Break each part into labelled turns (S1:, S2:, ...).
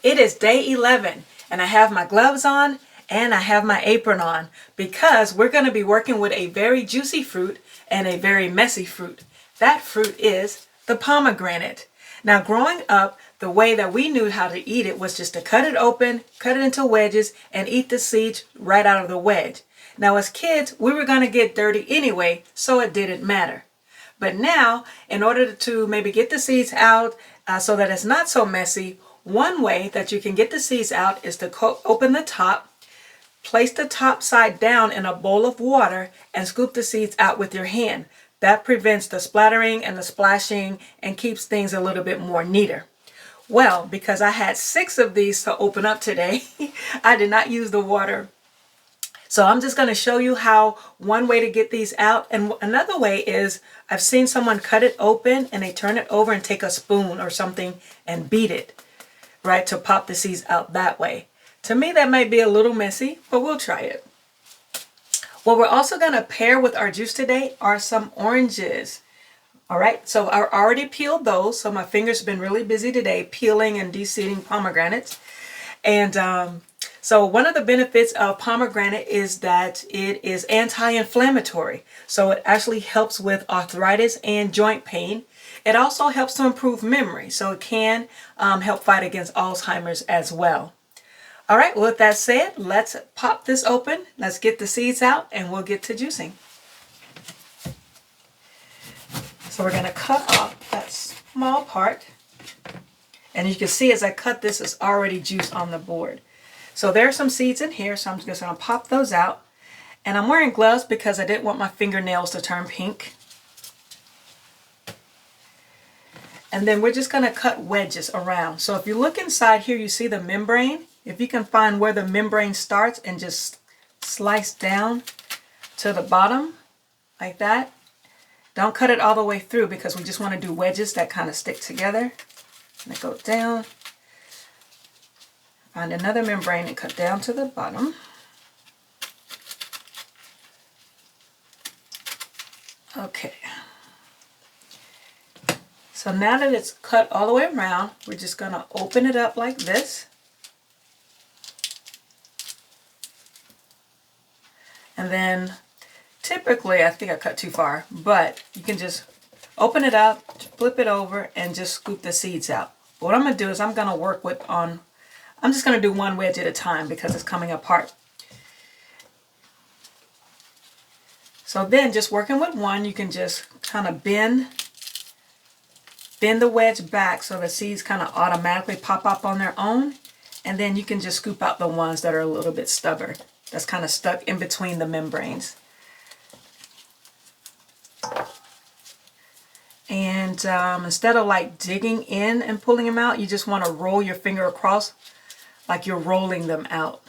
S1: It is day 11 and I have my gloves on and I have my apron on because we're going to be working with a very juicy fruit and a very messy fruit. That fruit is the pomegranate. Now growing up, the way that we knew how to eat it was just to cut it open, cut it into wedges, and eat the seeds right out of the wedge. Now as kids, we were going to get dirty anyway, so it didn't matter. But now, in order to maybe get the seeds out so that it's not so messy, one way that you can get the seeds out is to open the top, place the top side down in a bowl of water, and scoop the seeds out with your hand. That prevents the splattering and the splashing and keeps things a little bit more neater. Well, because I had 6 of these to open up today, I did not use the water. So I'm just going to show you how one way to get these out. And another way is I've seen someone cut it open and they turn it over and take a spoon or something and beat it, right, to pop the seeds out that way. To me, that might be a little messy, but we'll try it. What we're also going to pair with our juice today are some oranges. All right, so I already peeled those. So my fingers have been really busy today peeling and de-seeding pomegranates. And so one of the benefits of pomegranate is that it is anti-inflammatory. So it actually helps with arthritis and joint pain. It also helps to improve memory. So it can help fight against Alzheimer's as well. All right, well, with that said, let's pop this open. Let's get the seeds out and we'll get to juicing. So we're going to cut off that small part. And you can see as I cut this, it's already juice on the board. So there are some seeds in here, so I'm just going to pop those out. And I'm wearing gloves because I didn't want my fingernails to turn pink. And then we're just going to cut wedges around. So if you look inside here, you see the membrane. If you can find where the membrane starts and just slice down to the bottom like that. Don't cut it all the way through because we just want to do wedges that kind of stick together. And go down. Find another membrane and cut down to the bottom. Okay. So now that it's cut all the way around, we're just going to open it up like this. And then typically, I think I cut too far, but you can just open it up, flip it over, and just scoop the seeds out. What I'm going to do is I'm going to work with I'm just going to do one wedge at a time because it's coming apart. So then just working with one, you can just kind of bend the wedge back so the seeds kind of automatically pop up on their own. And then you can just scoop out the ones that are a little bit stubborn. That's kind of stuck in between the membranes. And instead of like digging in and pulling them out, you just want to roll your finger across like you're rolling them out.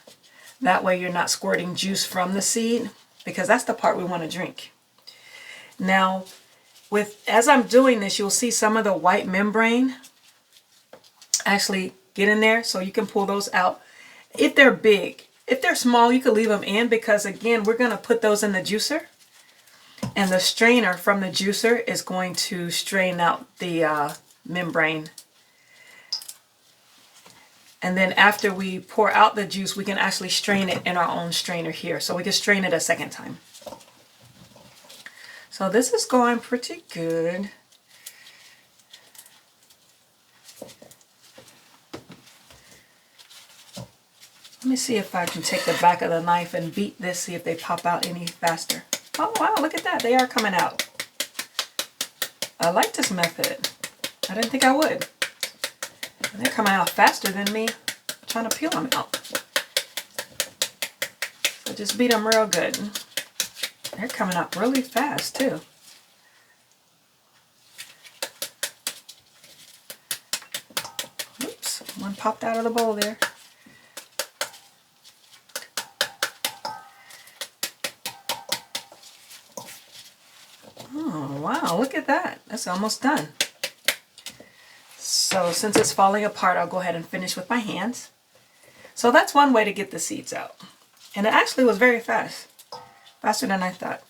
S1: That way you're not squirting juice from the seed because that's the part we want to drink. Now, as I'm doing this, you'll see some of the white membrane actually get in there, so you can pull those out if they're big. If they're small, you can leave them in because, again, we're going to put those in the juicer. And the strainer from the juicer is going to strain out the membrane. And then after we pour out the juice, we can actually strain it in our own strainer here. So we can strain it a second time. So this is going pretty good. Let me see if I can take the back of the knife and beat this, see if they pop out any faster. Oh wow, look at that. They are coming out. I like this method. I didn't think I would. They're coming out faster than me trying to peel them out. So just beat them real good. They're coming out really fast too. Oops, one popped out of the bowl there. Oh, wow, look at that. That's almost done. So since it's falling apart, I'll go ahead and finish with my hands. So that's one way to get the seeds out. And it actually was very fast. Faster than I thought.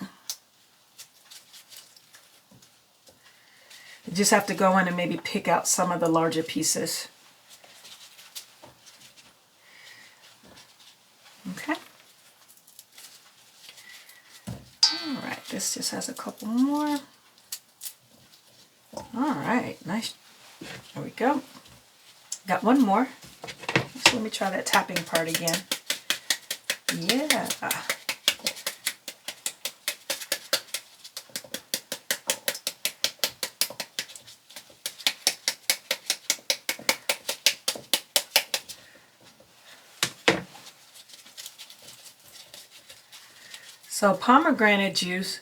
S1: You just have to go in and maybe pick out some of the larger pieces. this just has a couple more. All right, nice. There we go. Got one more. So let me try that tapping part again. Yeah. So pomegranate juice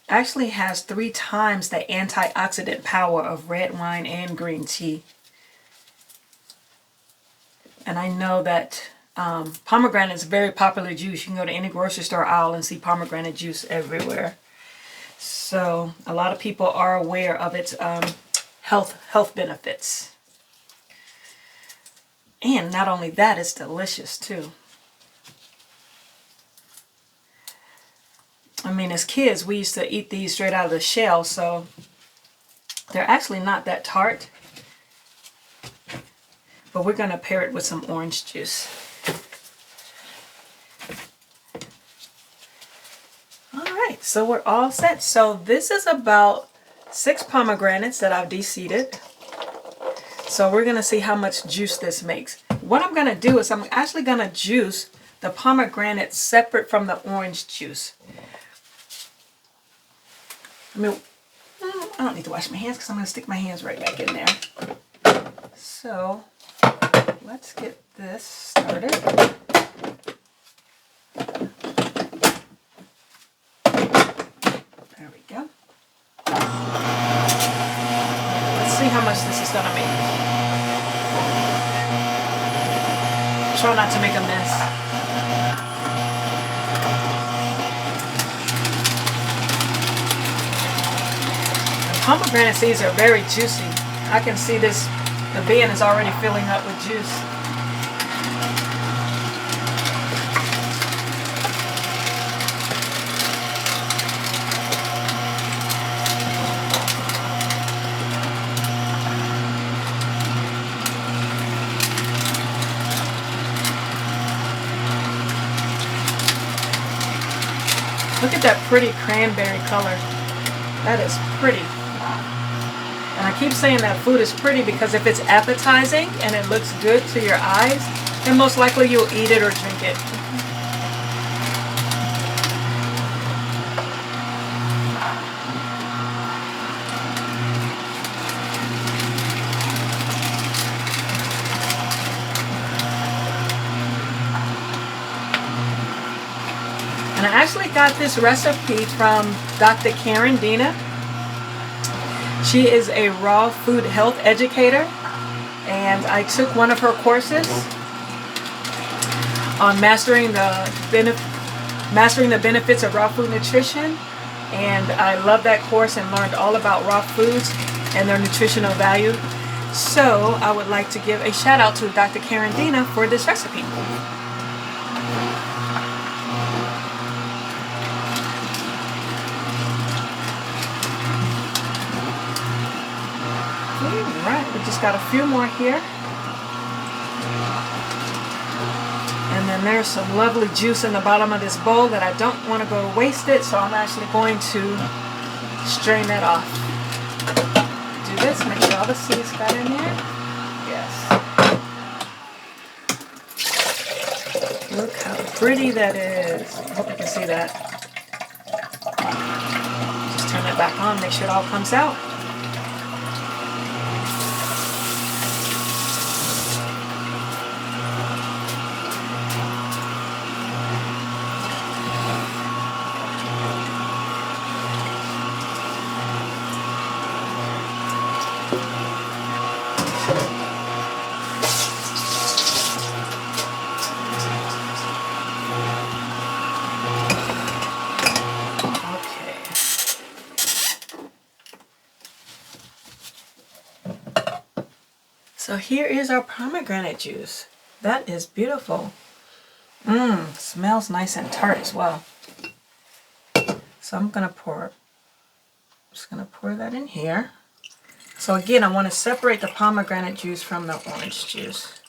S1: actually has 3 times the antioxidant power of red wine and green tea. And I know that pomegranate is a very popular juice. You can go to any grocery store aisle and see pomegranate juice everywhere. So a lot of people are aware of its health benefits. And not only that, it's delicious too. I mean, as kids, we used to eat these straight out of the shell, so they're actually not that tart. But we're going to pair it with some orange juice. All right, so we're all set. So this is about 6 pomegranates that I've de-seeded. So we're going to see how much juice this makes. What I'm going to do is I'm actually going to juice the pomegranate separate from the orange juice. I mean, I don't need to wash my hands because I'm going to stick my hands right back in there. So let's get this started. There we go. Let's see how much this is going to make. Try not to make a mess. Pomegranate seeds are very juicy. I can see this, the bin is already filling up with juice. Look at that pretty cranberry color. That is pretty. And I keep saying that food is pretty because if it's appetizing and it looks good to your eyes, then most likely you'll eat it or drink it. And I actually got this recipe from Dr. Karen Dina. She is a raw food health educator, and I took one of her courses on mastering the benefits of raw food nutrition, and I love that course and learned all about raw foods and their nutritional value. So I would like to give a shout out to Dr. Karen Dina for this recipe. Alright, we just got a few more here. And then there's some lovely juice in the bottom of this bowl that I don't want to go waste it, so I'm actually going to strain that off. Do this, make sure all the seeds got in there. Yes. Look how pretty that is. I hope you can see that. Just turn it back on, make sure it all comes out. So here is our pomegranate juice. That is beautiful. Smells nice and tart as well. So I'm just gonna pour that in here. So again, I want to separate the pomegranate juice from the orange juice.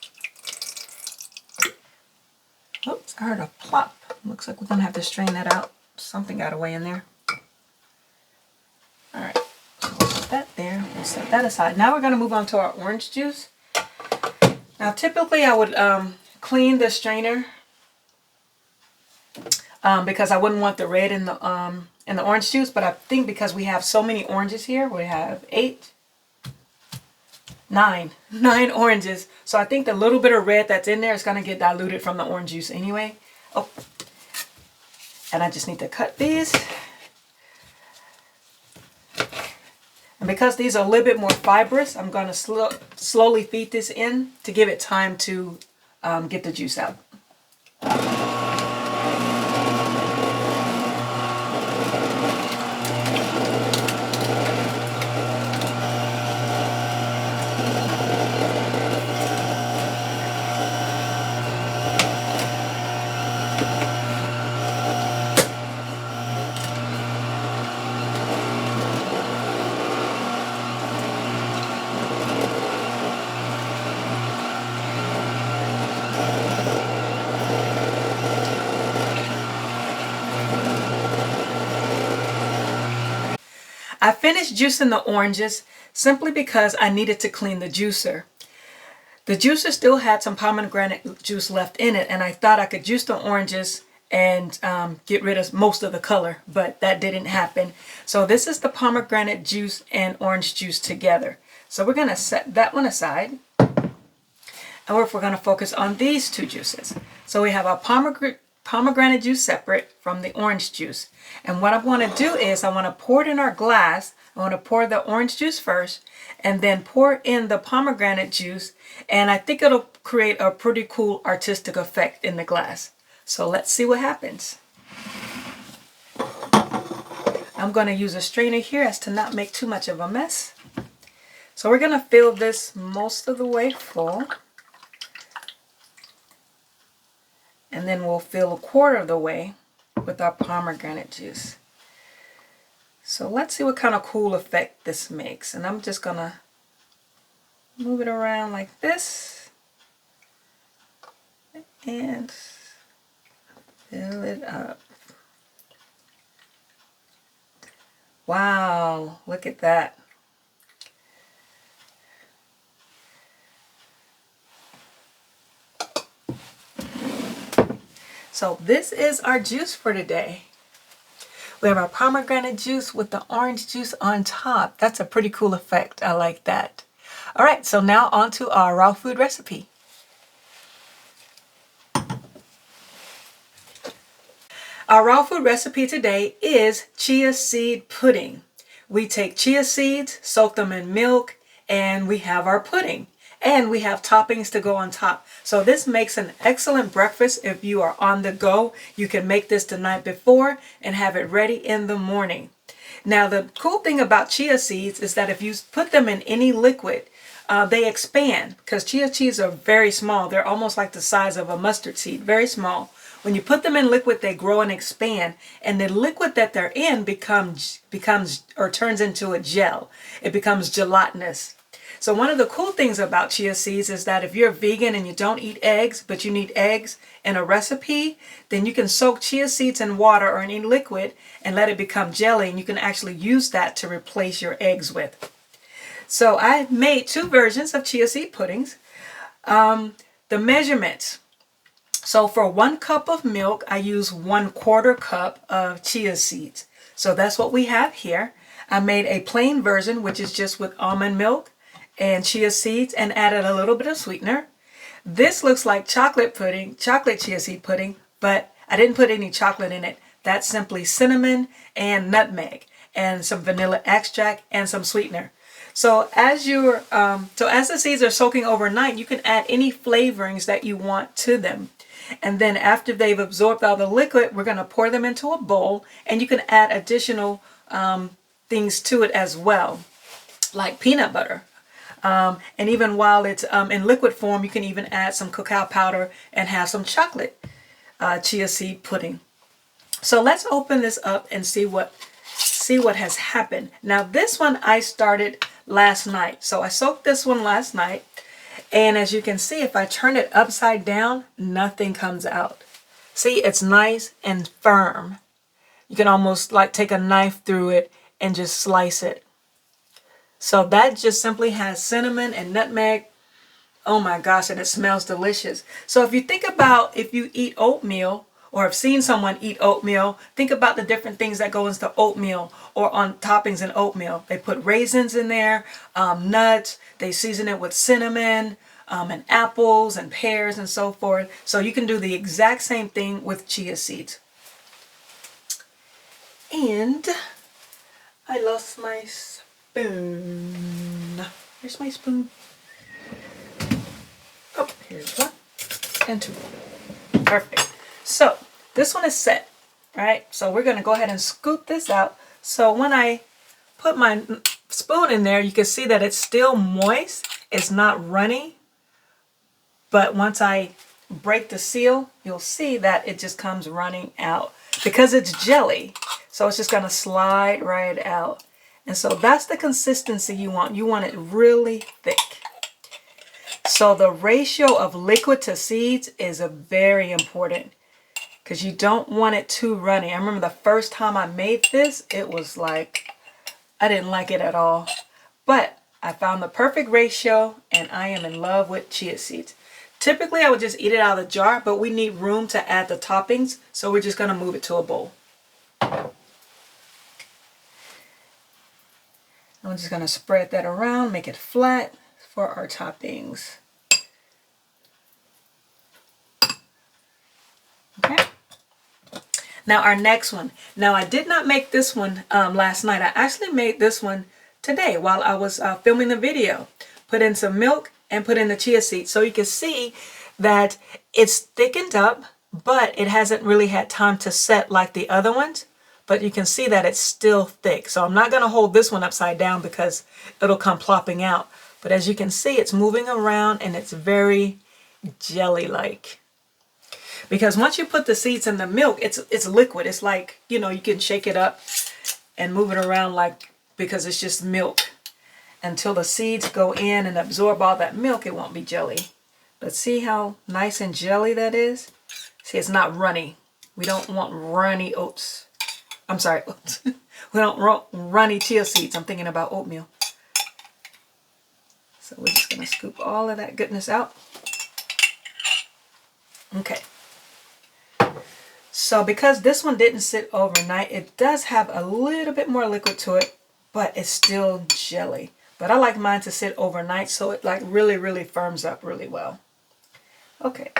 S1: Oops, I heard a plop. Looks like we're gonna have to strain that out. something got away in there. All right, so we'll put that there. We'll set that aside. Now we're going to move on to our orange juice. Now typically I would clean the strainer because I wouldn't want the red in the orange juice, but I think because we have so many oranges here, we have 9 oranges. So I think the little bit of red that's in there is going to get diluted from the orange juice anyway. Oh, and I just need to cut these. And because these are a little bit more fibrous, I'm going to slowly feed this in to give it time to get the juice out. I finished juicing the oranges simply because I needed to clean the juicer. The juicer still had some pomegranate juice left in it, and I thought I could juice the oranges and get rid of most of the color, but that didn't happen. So this is the pomegranate juice and orange juice together. So we're going to set that one aside, and we're going to focus on these two juices. So we have our pomegranate juice separate from the orange juice. And what I want to do is I want to pour it in our glass. I want to pour the orange juice first and then pour in the pomegranate juice. And I think it'll create a pretty cool artistic effect in the glass. So let's see what happens. I'm going to use a strainer here as to not make too much of a mess. So we're going to fill this most of the way full. And then we'll fill a quarter of the way with our pomegranate juice. So let's see what kind of cool effect this makes. And I'm just going to move it around like this and fill it up. Wow, look at that. So this is our juice for today. We have our pomegranate juice with the orange juice on top. That's a pretty cool effect. I like that. All right, so now on to our raw food recipe. Our raw food recipe today is chia seed pudding. We take chia seeds, soak them in milk, and we have our pudding. And we have toppings to go on top. So this makes an excellent breakfast if you are on the go. You can make this the night before and have it ready in the morning. Now the cool thing about chia seeds is that if you put them in any liquid, they expand because chia seeds are very small. They're almost like the size of a mustard seed, very small. When you put them in liquid, they grow and expand, and the liquid that they're in becomes or turns into a gel. It becomes gelatinous. So one of the cool things about chia seeds is that if you're vegan and you don't eat eggs, but you need eggs in a recipe, then you can soak chia seeds in water or any liquid and let it become jelly, and you can actually use that to replace your eggs with. So I made 2 versions of chia seed puddings. The measurements. So for 1 cup of milk, I use 1/4 cup of chia seeds. So that's what we have here. I made a plain version, which is just with almond milk and chia seeds, and added a little bit of sweetener. This looks like chocolate chia seed pudding, but I didn't put any chocolate in it. That's simply cinnamon and nutmeg and some vanilla extract and some sweetener. So as the seeds are soaking overnight, you can add any flavorings that you want to them. And then after they've absorbed all the liquid, we're going to pour them into a bowl, and you can add additional things to it as well, like peanut butter. And even while it's in liquid form, you can even add some cacao powder and have some chocolate chia seed pudding. So let's open this up and see what has happened. Now this one I started last night. So I soaked this one last night. And as you can see, if I turn it upside down, nothing comes out. See, it's nice and firm. You can almost like take a knife through it and just slice it. So that just simply has cinnamon and nutmeg. Oh my gosh, and it smells delicious. So if you think about if you eat oatmeal or have seen someone eat oatmeal, think about the different things that go into oatmeal or on toppings in oatmeal. They put raisins in there, nuts, they season it with cinnamon, and apples and pears and so forth. So you can do the exact same thing with chia seeds. And I lost my spoon. Where's my spoon? Oh, here's one and two. Perfect. So this one is set, right? So we're going to go ahead and scoop this out. So when I put my spoon in there, you can see that it's still moist. It's not runny. But once I break the seal, you'll see that it just comes running out because it's jelly. So it's just going to slide right out. And so that's the consistency you want. You want it really thick. So the ratio of liquid to seeds is very important because you don't want it too runny. I remember the first time I made this, it was like, I didn't like it at all. But I found the perfect ratio and I am in love with chia seeds. Typically, I would just eat it out of the jar, but we need room to add the toppings. So we're just going to move it to a bowl. I'm just going to spread that around, make it flat for our toppings. Okay. Now our next one. Now I did not make this one last night. I actually made this one today while I was filming the video. Put in some milk and put in the chia seeds. So you can see that it's thickened up, but it hasn't really had time to set like the other ones. But you can see that it's still thick. So I'm not going to hold this one upside down because it'll come plopping out. But as you can see, it's moving around and it's very jelly-like. Because once you put the seeds in the milk, it's liquid. It's like, you know, you can shake it up and move it around like, because it's just milk. Until the seeds go in and absorb all that milk, it won't be jelly. But see how nice and jelly that is? See, it's not runny. We don't want runny oats. I'm sorry, oats. We don't want runny chia seeds. I'm thinking about oatmeal. So we're just going to scoop all of that goodness out. Okay. So because this one didn't sit overnight, it does have a little bit more liquid to it, but it's still jelly. But I like mine to sit overnight so it like really, really firms up really well. Okay.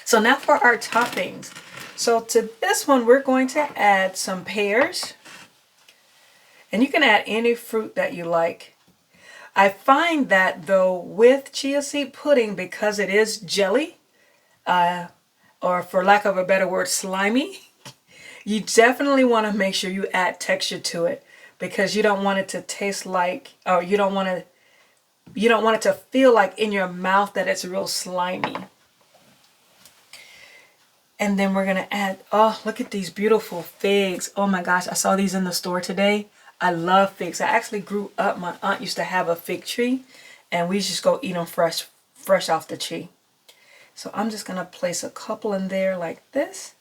S1: So now for our toppings. So to this one, we're going to add some pears. And you can add any fruit that you like. I find that though with chia seed pudding, because it is jelly, or for lack of a better word, slimy, you definitely want to make sure you add texture to it because you don't want it to taste like, or you don't want it to feel like in your mouth that it's real slimy. And then we're going to add, oh, look at these beautiful figs. Oh my gosh, I saw these in the store today. I love figs. I actually grew up, my aunt used to have a fig tree and we just go eat them fresh off the tree. So I'm just going to place a couple in there like this.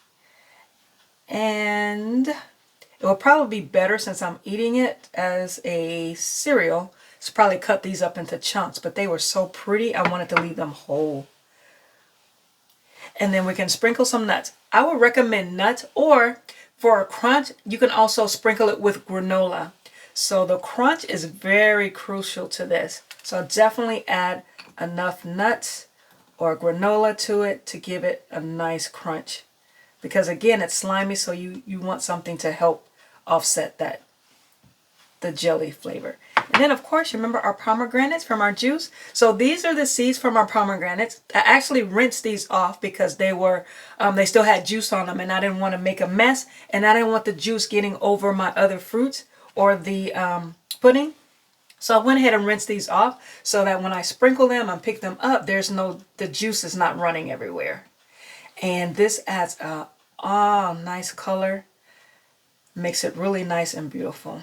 S1: And it will probably be better since I'm eating it as a cereal. To probably cut these up into chunks, but they were so pretty I wanted to leave them whole. And then we can sprinkle some nuts. I would recommend nuts, or for a crunch, you can also sprinkle it with granola. So the crunch is very crucial to this. So definitely add enough nuts or granola to it to give it a nice crunch. Because again, it's slimy, so you want something to help offset that, the jelly flavor. And then of course, remember our pomegranates from our juice. So these are the seeds from our pomegranates. I actually rinsed these off because they were, they still had juice on them and I didn't want to make a mess and I didn't want the juice getting over my other fruits or the pudding. So I went ahead and rinsed these off so that when I sprinkle them and pick them up, the juice is not running everywhere. And this adds a nice color, makes it really nice and beautiful.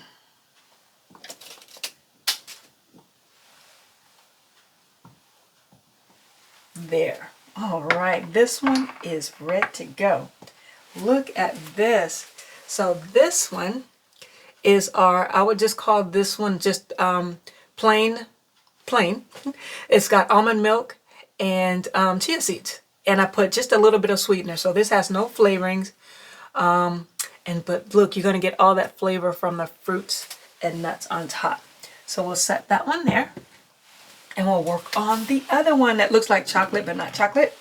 S1: There. All right, this one is ready to go. Look at this. So this one is our, I would just call this one just plain. It's got almond milk and chia seeds. And I put just a little bit of sweetener. So this has no flavorings. But look, you're going to get all that flavor from the fruits and nuts on top. So we'll set that one there. And we'll work on the other one that looks like chocolate but not chocolate.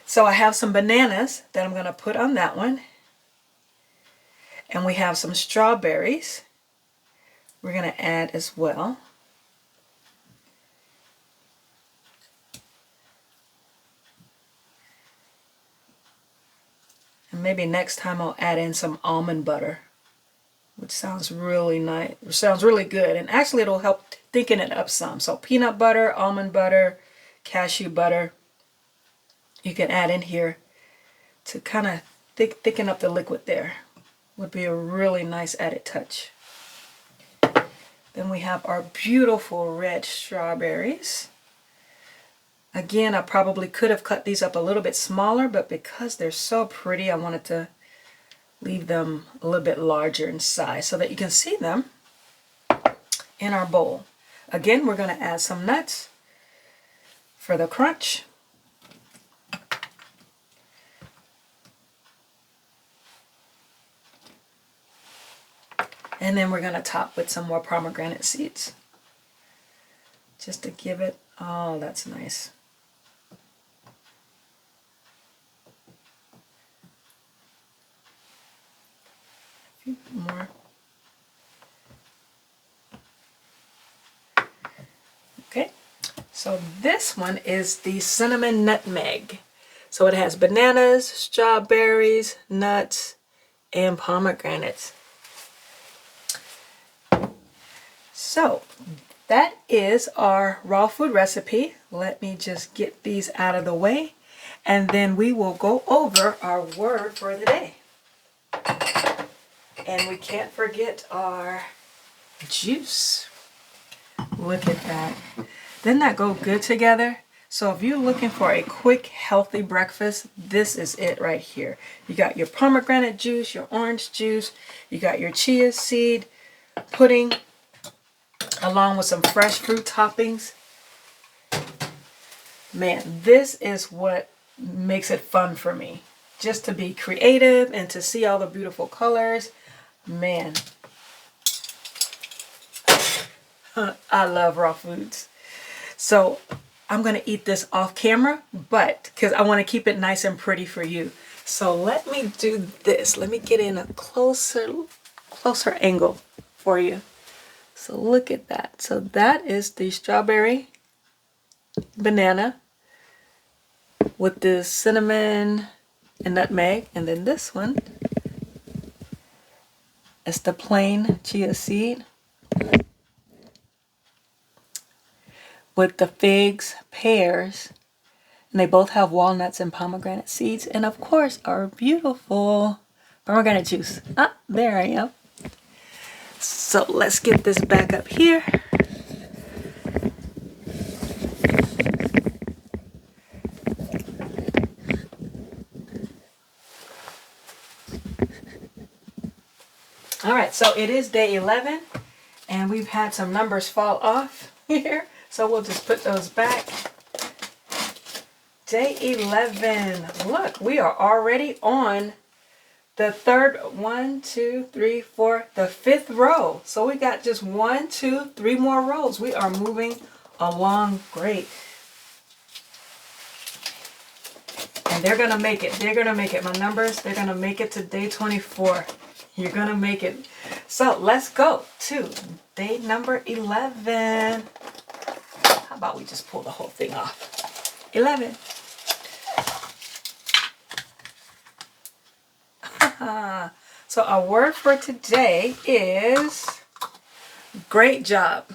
S1: So I have some bananas that I'm going to put on that one. And we have some strawberries we're going to add as well. And maybe next time I'll add in some almond butter, which sounds really nice. It sounds really good. And actually it'll help thicken it up some. So peanut butter, almond butter, cashew butter, you can add in here to kind of thicken up the liquid there. Would be a really nice added touch. Then we have our beautiful red strawberries. Again, I probably could have cut these up a little bit smaller, but because they're so pretty, I wanted to leave them a little bit larger in size so that you can see them in our bowl. Again, we're going to add some nuts for the crunch. And then we're going to top with some more pomegranate seeds. Just to give it, oh, that's nice. A few more. Okay, so this one is the cinnamon nutmeg. So it has bananas, strawberries, nuts, and pomegranates. So that is our raw food recipe. Let me just get these out of the way, and then we will go over our word for the day. And we can't forget our juice. Look at that. Doesn't that go good together? So if you're looking for a quick, healthy breakfast, this is it right here. You got your pomegranate juice, your orange juice, you got your chia seed pudding, along with some fresh fruit toppings. Man, this is what makes it fun for me. Just to be creative and to see all the beautiful colors. Man, I love raw foods. So I'm going to eat this off camera, but because I want to keep it nice and pretty for you. So let me do this. Let me get in a closer angle for you. So look at that. So that is the strawberry banana with the cinnamon and nutmeg. And then this one is the plain chia seed with the figs, pears, and they both have walnuts and pomegranate seeds. And of course, our beautiful pomegranate juice. Ah, there I am. So let's get this back up here. All right, so it is day 11, and we've had some numbers fall off here. So we'll just put those back. Day 11. Look, we are already on the third, 1, 2, 3, 4, the 5th row. So we got just 1, 2, 3 more rows. We are moving along great. And they're going to make it. They're going to make it. My numbers, they're going to make it to day 24. You're going to make it. So let's go to day number 11. How about we just pull the whole thing off? 11. So our word for today is great job.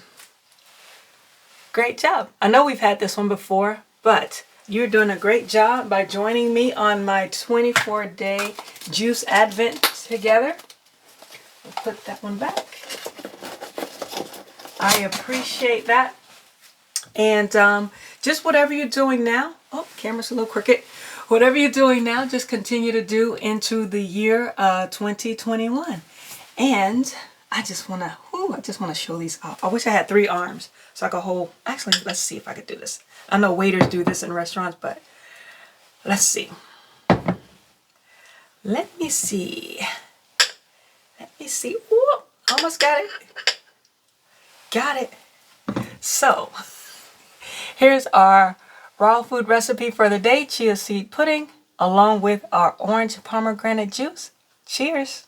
S1: Great job. I know we've had this one before, but you're doing a great job by joining me on my 24-day juice advent together. We'll put that one back. I appreciate that. And just whatever you're doing now, Oh, camera's a little crooked. Whatever you're doing now, just continue to do into the year 2021. And I just want to show these off. I wish I had 3 arms so I could hold. Actually, let's see if I could do this. I know waiters do this in restaurants, but let's see. Let me see. Ooh, almost got it. Got it. So, here's our raw food recipe for the day, chia seed pudding, along with our orange pomegranate juice. Cheers.